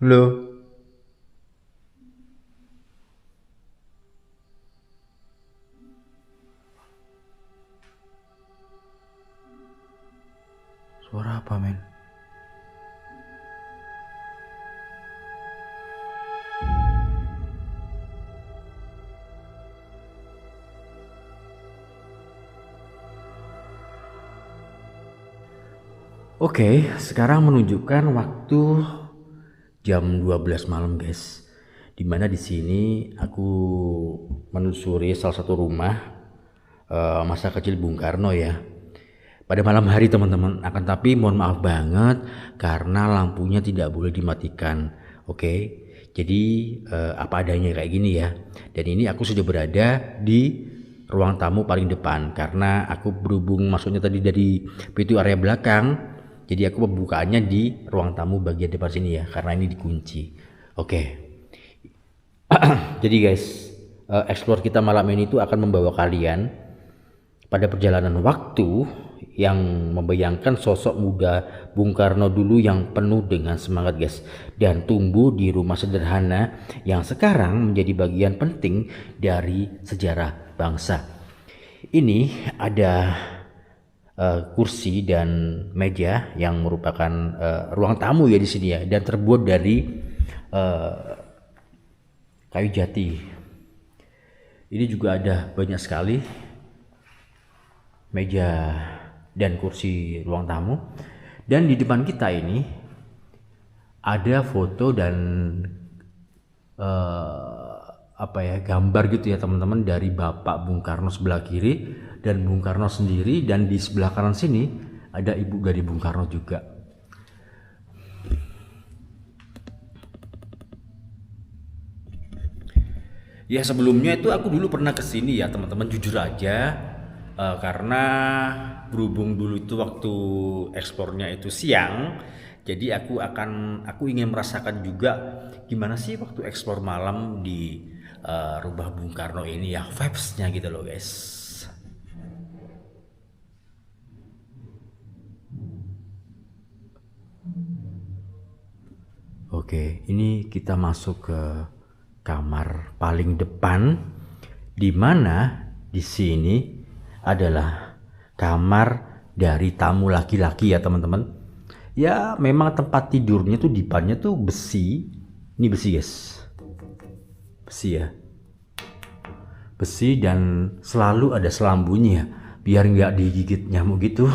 Halo, suara apa men? Oke, sekarang menunjukkan waktu jam 12 malam guys. Dimana di sini aku menelusuri salah satu rumah masa kecil Bung Karno ya. Pada malam hari teman-teman, akan tapi mohon maaf banget karena lampunya tidak boleh dimatikan. Oke, jadi apa adanya kayak gini ya. Dan ini aku sudah berada di ruang tamu paling depan karena aku berhubung masuknya tadi dari pintu area belakang. Jadi aku pembukaannya di ruang tamu bagian depan sini ya karena ini dikunci. Oke. Jadi guys, explore kita malam ini itu akan membawa kalian pada perjalanan waktu yang membayangkan sosok muda Bung Karno dulu yang penuh dengan semangat guys, dan tumbuh di rumah sederhana yang sekarang menjadi bagian penting dari sejarah bangsa. Ini ada kursi dan meja yang merupakan ruang tamu ya di sini ya, dan terbuat dari kayu jati. Ini juga ada banyak sekali meja dan kursi ruang tamu, dan di depan kita ini ada foto dan gambar gitu ya teman-teman dari Bapak Bung Karno sebelah kiri dan Bung Karno sendiri, dan di sebelah kanan sini ada ibu dari Bung Karno juga. Ya sebelumnya itu aku dulu pernah kesini ya teman-teman, jujur aja karena berhubung dulu itu waktu ekspornya itu siang, jadi aku ingin merasakan juga gimana sih waktu ekspor malam di rumah Bung Karno ini ya, vibes-nya gitu loh guys. Oke, ini kita masuk ke kamar paling depan, di mana di sini adalah kamar dari tamu laki-laki ya teman-teman. Ya memang tempat tidurnya tuh depannya tuh besi. Ini besi guys, besi ya, besi, dan selalu ada selambunya biar nggak digigit nyamuk gitu.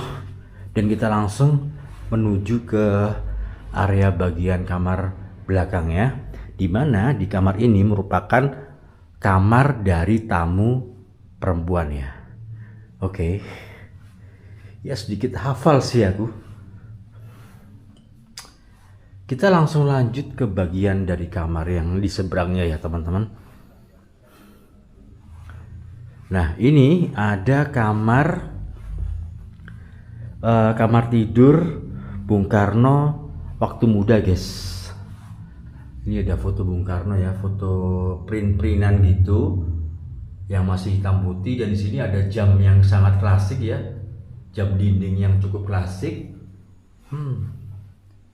Dan kita langsung menuju ke area bagian kamar belakangnya, di mana di kamar ini merupakan kamar dari tamu perempuan ya. Oke. Ya sedikit hafal sih aku. Kita langsung lanjut ke bagian dari kamar yang di seberangnya ya teman-teman. Nah ini ada kamar tidur Bung Karno waktu muda guys. Ini ada foto Bung Karno ya, foto print-printan gitu yang masih hitam putih, dan di sini ada jam yang sangat klasik ya, jam dinding yang cukup klasik.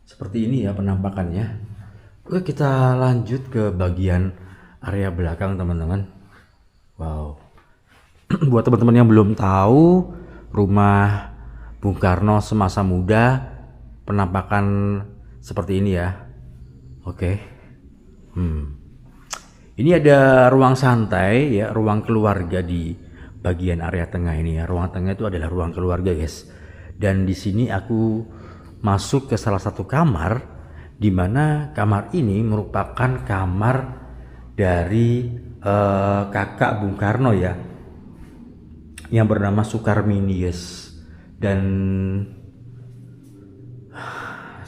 Seperti ini ya penampakannya. Oke, kita lanjut ke bagian area belakang teman-teman. Wow. Buat teman-teman yang belum tahu, rumah Bung Karno semasa muda penampakan seperti ini ya. Oke. Ini ada ruang santai ya, ruang keluarga di bagian area tengah ini ya. Ruang tengah itu adalah ruang keluarga guys. Dan di sini aku masuk ke salah satu kamar, di mana kamar ini merupakan kamar dari kakak Bung Karno ya, yang bernama Sukarmini guys. Dan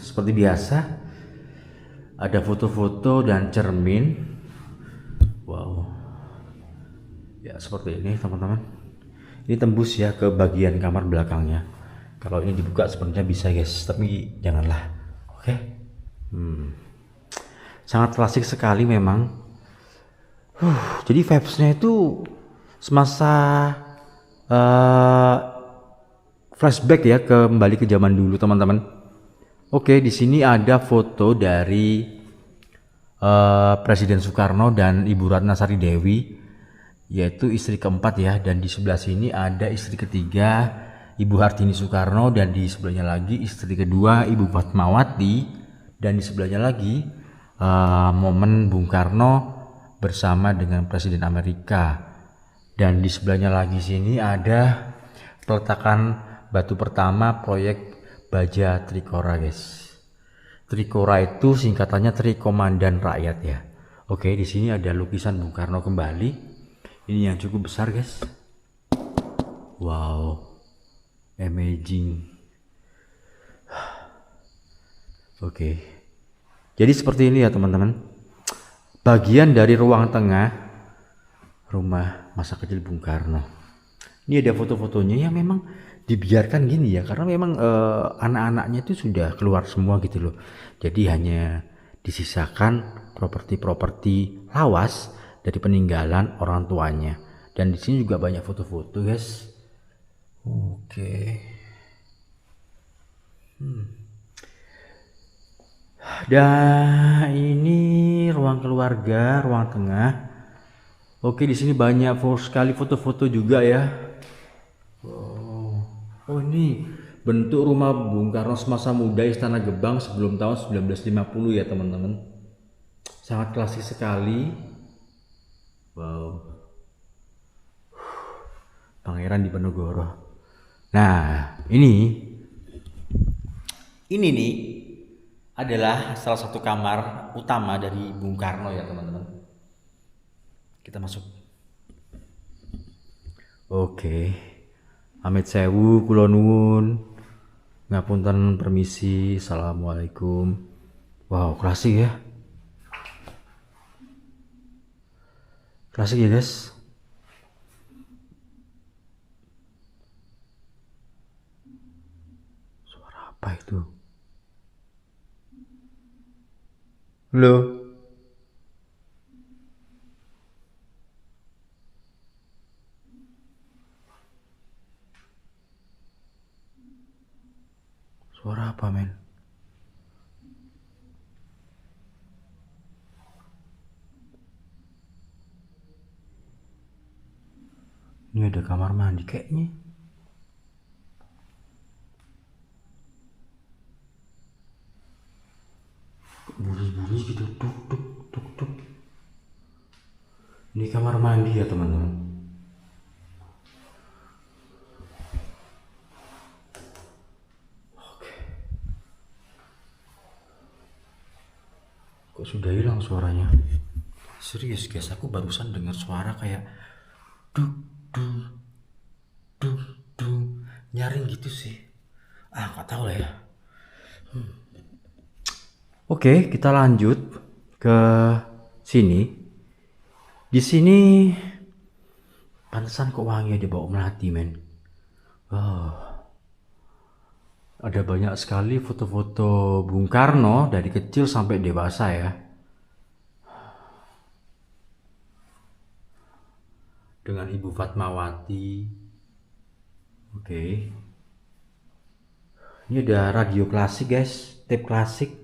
seperti biasa ada foto-foto dan cermin. Wow ya, seperti ini teman-teman. Ini tembus ya ke bagian kamar belakangnya. Kalau ini dibuka sebenarnya bisa guys, tapi janganlah. Oke. Sangat klasik sekali memang. Jadi vibes-nya itu semasa flashback ya, kembali ke zaman dulu teman-teman. Oke, di sini ada foto dari Presiden Soekarno dan Ibu Ratna Sari Dewi, yaitu istri keempat ya. Dan di sebelah sini ada istri ketiga, Ibu Hartini Soekarno, dan di sebelahnya lagi istri kedua, Ibu Fatmawati, dan di sebelahnya lagi momen Bung Karno bersama dengan Presiden Amerika. Dan di sebelahnya lagi sini ada peletakan batu pertama proyek Baja Trikora, guys. Trikora itu singkatannya Tri Komandan Rakyat ya. Oke, di sini ada lukisan Bung Karno kembali. Ini yang cukup besar, guys. Wow, amazing. Oke, jadi seperti ini ya teman-teman. Bagian dari ruang tengah rumah masa kecil Bung Karno. Ini ada foto-fotonya yang memang dibiarkan gini ya, karena memang anak-anaknya itu sudah keluar semua gitu loh. Jadi hanya disisakan properti-properti lawas dari peninggalan orang tuanya. Dan di sini juga banyak foto-foto, guys. Oke. Dan ini ruang keluarga, ruang tengah. Oke, di sini banyak sekali foto-foto juga ya. Oh, ini bentuk rumah Bung Karno semasa muda Istana Gebang sebelum tahun 1950 ya teman-teman. Sangat klasik sekali. Wow. Pangeran Diponegoro. Nah, ini nih adalah salah satu kamar utama dari Bung Karno ya teman-teman. Kita masuk. Oke. Amit sewu, kula nuwun. Ngapunten, permisi. Assalamualaikum. Wow, klasik ya. Klasik ya, guys. Suara apa itu? Halo. Suara apa, men? Ini ada kamar mandi kayaknya. Bunyi-bunyi gitu, tuk tuk tuk tuk. Ini kamar mandi ya teman-teman. Kok sudah hilang suaranya? Serius guys, aku barusan dengar suara kayak duk duk duk duk nyaring gitu sih. Nggak tahu lah ya. Oke, kita lanjut ke sini. Di sini pantesan kok wangi dia bau melati, men. Ada banyak sekali foto-foto Bung Karno dari kecil sampai dewasa ya. Dengan Ibu Fatmawati. Oke. Ini ada radio klasik, guys, tape klasik.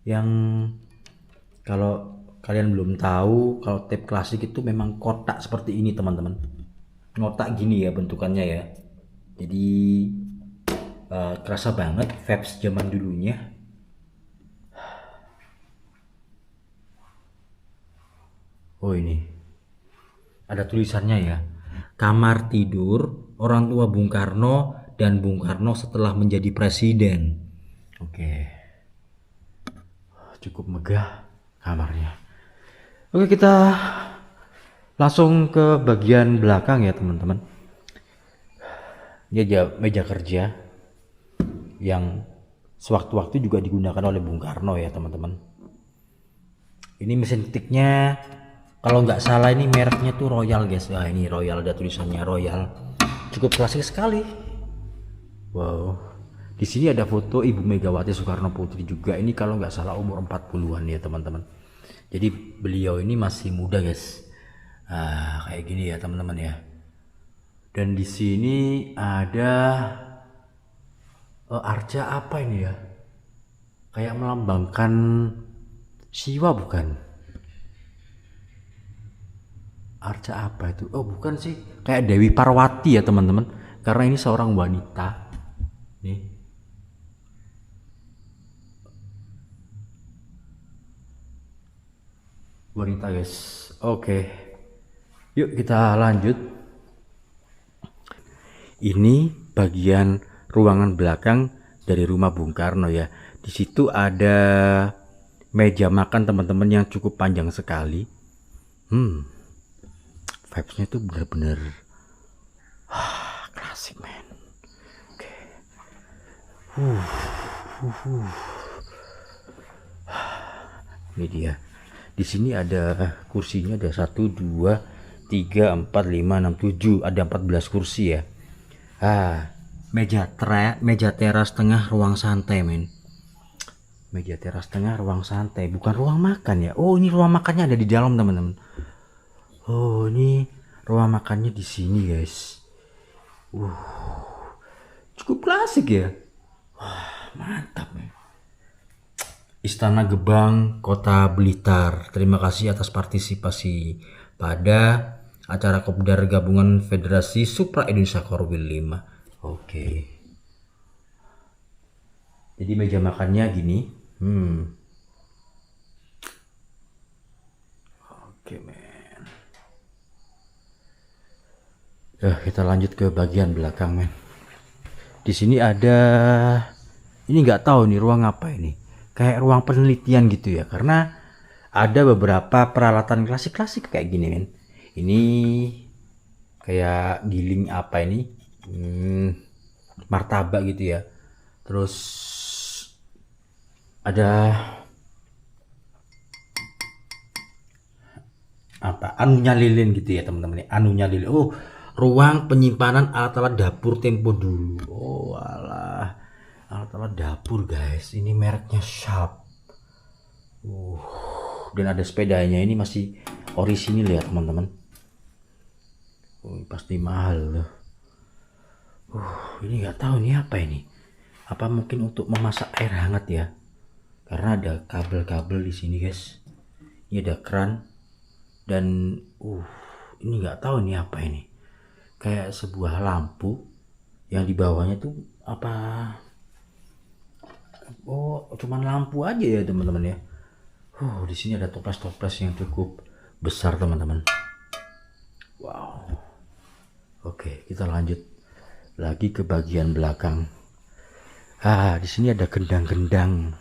Yang kalau kalian belum tahu, kalau tape klasik itu memang kotak seperti ini, teman-teman. Kotak gini ya bentukannya ya. Jadi kerasa banget vibes zaman dulunya. Oh, ini ada tulisannya ya, kamar tidur orang tua Bung Karno dan Bung Karno setelah menjadi presiden. Oke, cukup megah kamarnya. Oke, kita langsung ke bagian belakang ya teman-teman. Ini aja meja kerja yang sewaktu-waktu juga digunakan oleh Bung Karno ya teman-teman. Ini mesin ketiknya kalau nggak salah ini mereknya tuh Royal, guys. Ini Royal, ada tulisannya Royal. Cukup klasik sekali. Wow. Di sini ada foto Ibu Megawati Soekarno Putri juga. Ini kalau nggak salah umur 40-an ya teman-teman. Jadi beliau ini masih muda, guys. Kayak gini ya teman-teman ya. Dan di sini ada arca apa ini ya? Kayak melambangkan Siwa bukan? Arca apa itu? Oh bukan sih, kayak Dewi Parwati ya teman-teman, karena ini seorang wanita nih. Wanita guys. Oke, yuk kita lanjut. Ini bagian ruangan belakang dari rumah Bung Karno ya. Di situ ada meja makan teman-teman yang cukup panjang sekali. Vibesnya tuh bener-bener klasik men. Oke. Ini dia. Di sini ada kursinya, ada 1, 2, 3, 4, 5, 6, 7. Ada 14 kursi ya. Meja teras tengah ruang santai men. Meja teras tengah ruang santai, bukan ruang makan ya. Oh ini ruang makannya ada di dalam teman-teman. Oh ini ruang makannya di sini guys. Cukup klasik ya. Wah mantap men. Istana Gebang Kota Blitar, terima kasih atas partisipasi pada acara Kopdar Gabungan Federasi Supra Indonesia Korwil 5. Oke. Jadi meja makannya gini. Oke men. Kita lanjut ke bagian belakang men. Di sini ada, ini nggak tahu nih ruang apa ini. Kayak ruang penelitian gitu ya, karena ada beberapa peralatan klasik-klasik kayak gini men. Ini kayak giling apa ini, martabak gitu ya. Terus ada apa, anunya lilin gitu ya teman-teman. Anunya lilin. Oh ruang penyimpanan alat-alat dapur tempo dulu. Oh alah, alat-alat dapur guys, ini mereknya Sharp. Dan ada sepedanya, ini masih orisinil ya teman-teman. Pasti mahal loh. Ini nggak tahu nih apa ini. Apa mungkin untuk memasak air hangat ya? Karena ada kabel-kabel di sini guys. Ini ada keran dan ini nggak tahu nih apa ini. Kayak sebuah lampu yang di bawahnya tuh apa? Oh, cuman lampu aja ya teman-teman ya. Di sini ada toples-toples yang cukup besar teman-teman. Wow. Oke, kita lanjut lagi ke bagian belakang. Di sini ada gendang-gendang,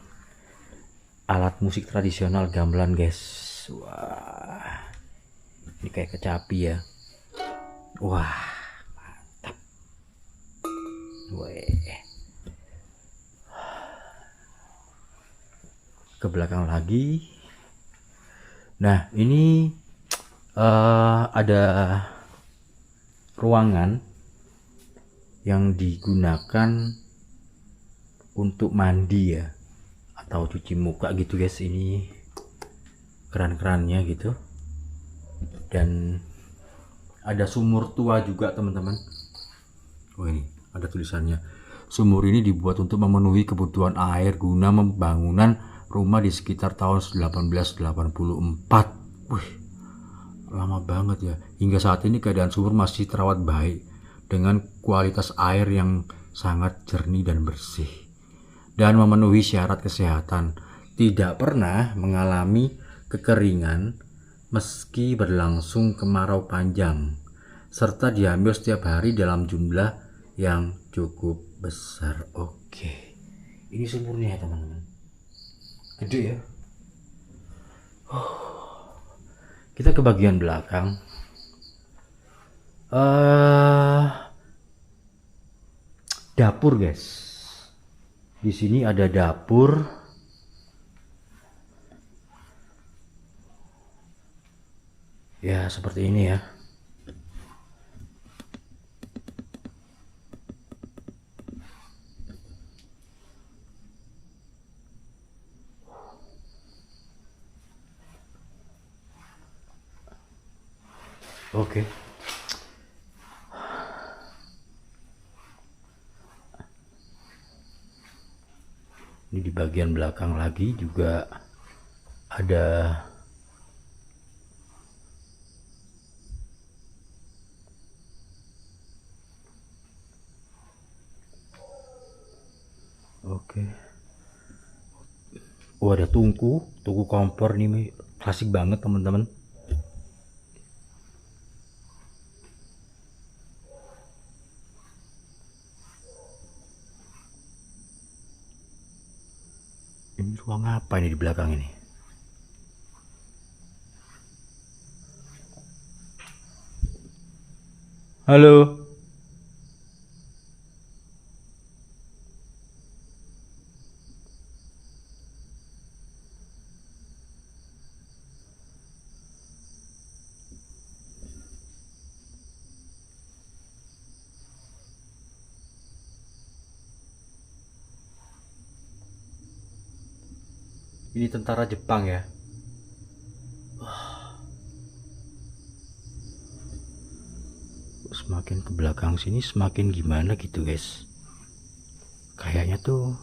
alat musik tradisional gamelan guys. Wah, ini kayak kecapi ya. Wah, mantap. Weh. Ke belakang lagi. Nah ini ada ruangan yang digunakan untuk mandi ya, atau cuci muka gitu guys. Ini keran-kerannya gitu, dan ada sumur tua juga teman-teman. Ini ada tulisannya, sumur ini dibuat untuk memenuhi kebutuhan air guna pembangunan rumah di sekitar tahun 1884. Wih, lama banget ya. Hingga saat ini keadaan sumur masih terawat baik dengan kualitas air yang sangat jernih dan bersih dan memenuhi syarat kesehatan. Tidak pernah mengalami kekeringan meski berlangsung kemarau panjang, serta diambil setiap hari dalam jumlah yang cukup besar. Oke, ini sumurnya ya teman-teman. Gede ya. Kita ke bagian belakang. Dapur guys. Di sini ada dapur. Ya seperti ini ya. Oke. Ini di bagian belakang lagi juga ada oke. Oh, ada tungku kompor nih, klasik banget teman-teman. Ini ruang apa ini di belakang ini? Halo. Ini tentara Jepang ya. Semakin ke belakang sini semakin gimana gitu guys. Kayaknya tuh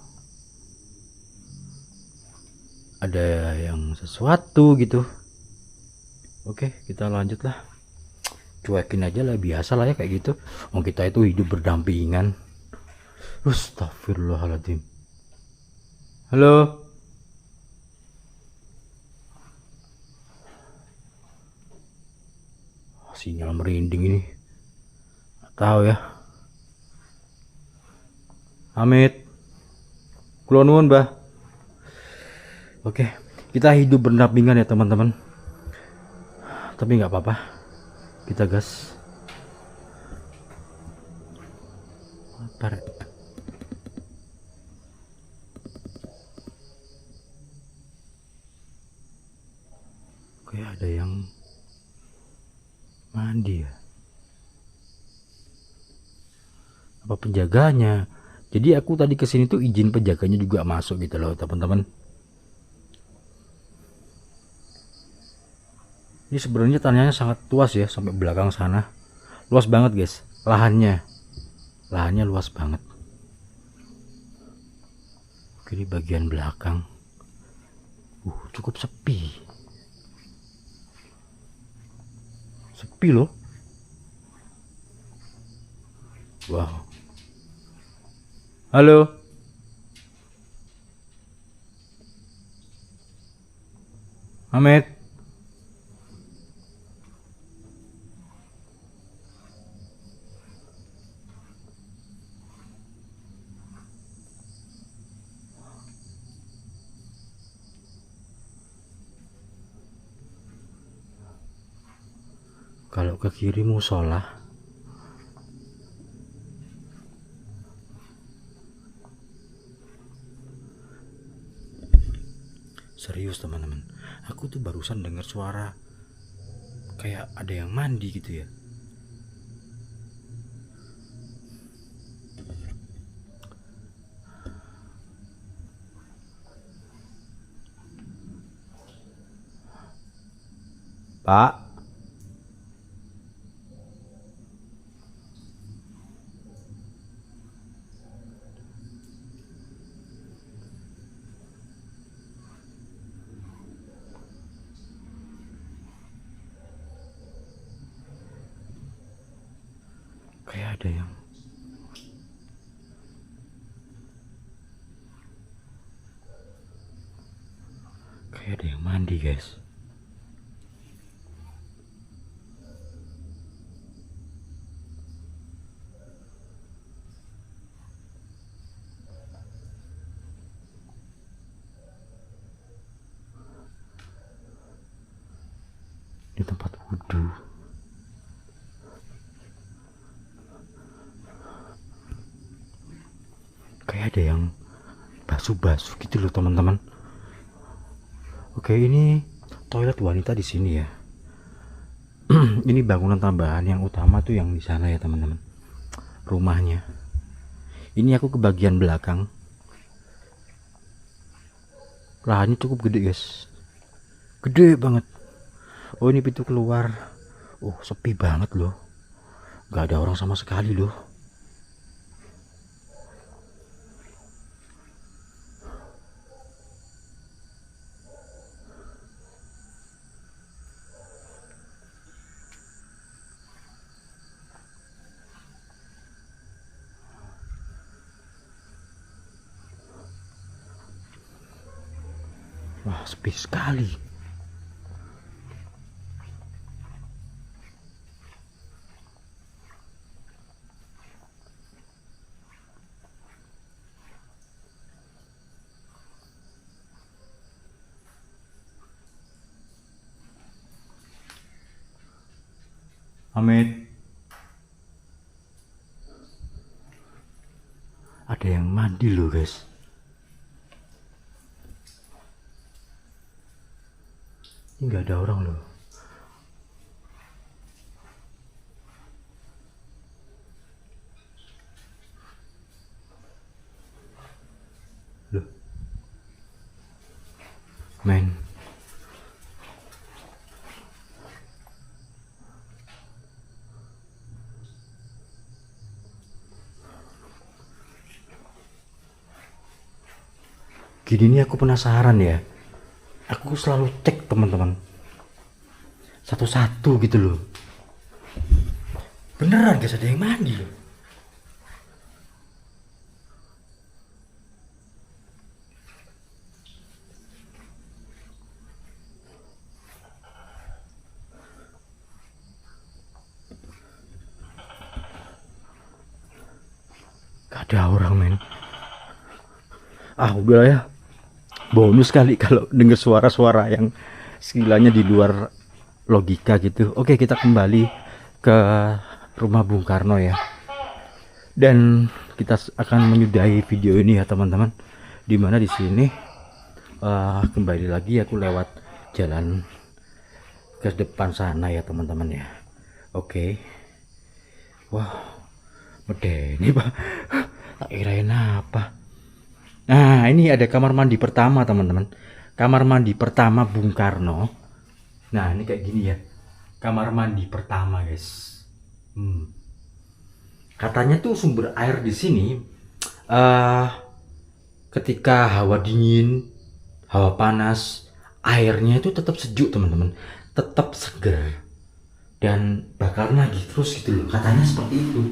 ada yang sesuatu gitu. Oke, kita lanjut lah. Cuekin aja lah, biasa lah ya kayak gitu. Kita itu hidup berdampingan. Astagfirullahaladzim. Halo. Sinyal merinding ini. Nggak tahu ya. Amit. Kulon nuwun, Mbah. Oke, kita hidup berdampingan ya teman-teman. Tapi nggak apa-apa. Kita gas. Apa? Oke, ada yang mandi ya. Apa penjaganya? Jadi aku tadi kesini tuh izin penjaganya juga masuk gitu loh teman-teman. Ini sebenarnya tanahnya sangat luas ya, sampai belakang sana. Luas banget guys, lahannya luas banget. Oke, ini bagian belakang. Cukup sepi loh. Wow. Halo. Ahmed. Kalau ke kiri musola. Serius teman-teman, aku tuh barusan dengar suara kayak ada yang mandi gitu ya. Pak. Kayak ada yang mandi guys. Di tempat wudhu. Kayak ada yang basuh-basuh gitu loh teman-teman. Oke, ini toilet wanita di sini ya. Ini bangunan tambahan, yang utama tuh yang di sana ya teman-teman. Rumahnya. Ini aku ke bagian belakang. Lahannya cukup gede guys. Gede banget. Oh, ini pintu keluar. Oh, sepi banget loh. Gak ada orang sama sekali loh. Wah, sepi sekali. Amit. Ada yang mandi loh, guys. Ini nggak ada orang loh. Loh. Men. Gini nih aku penasaran ya. Aku selalu cek teman-teman. Satu-satu gitu loh. Beneran guys, ada yang mandi loh. Gak ada orang, men. Ah, udahlah ya. Bonus kali kalau dengar suara-suara yang sekiranya di luar logika gitu. Oke, kita kembali ke rumah Bung Karno ya. Dan kita akan menyudahi video ini ya teman-teman. Dimana di sini kembali lagi aku lewat jalan ke depan sana ya teman-teman ya. Oke. Wah, medeni pak. Tak kirain apa. Nah, ini ada kamar mandi pertama teman-teman. Kamar mandi pertama Bung Karno. Nah, ini kayak gini ya. Kamar mandi pertama, guys. Katanya tuh sumber air di sini ketika hawa dingin, hawa panas, airnya itu tetap sejuk, teman-teman. Tetap seger. Dan bakal nagih terus gitu loh. Katanya seperti itu.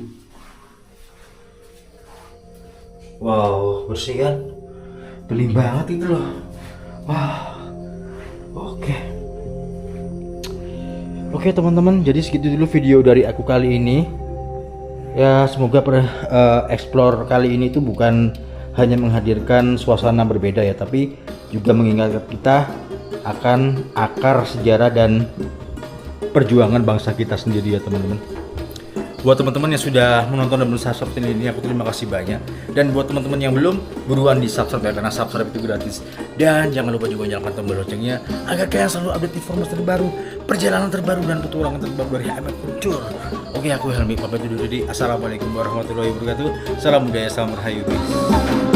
Wow, bersih kan? Beling banget itu loh. Wah, oke. Oke teman-teman, jadi segitu dulu video dari aku kali ini. Ya, semoga explore kali ini tuh bukan hanya menghadirkan suasana berbeda ya, tapi juga mengingatkan kita akan akar sejarah dan perjuangan bangsa kita sendiri ya teman-teman. Buat teman-teman yang sudah menonton dan subscribe channel ini, aku terima kasih banyak. Dan buat teman-teman yang belum, buruan di subscribe ya, karena subscribe itu gratis. Dan jangan lupa juga nyalakan tombol loncengnya agar kalian selalu update informasi terbaru, perjalanan terbaru dan petualangan terbaru dari HM Adventure. Oke, aku Helmi pamit undur diri. Assalamualaikum warahmatullahi wabarakatuh. Salam budaya, salam rahayu guys.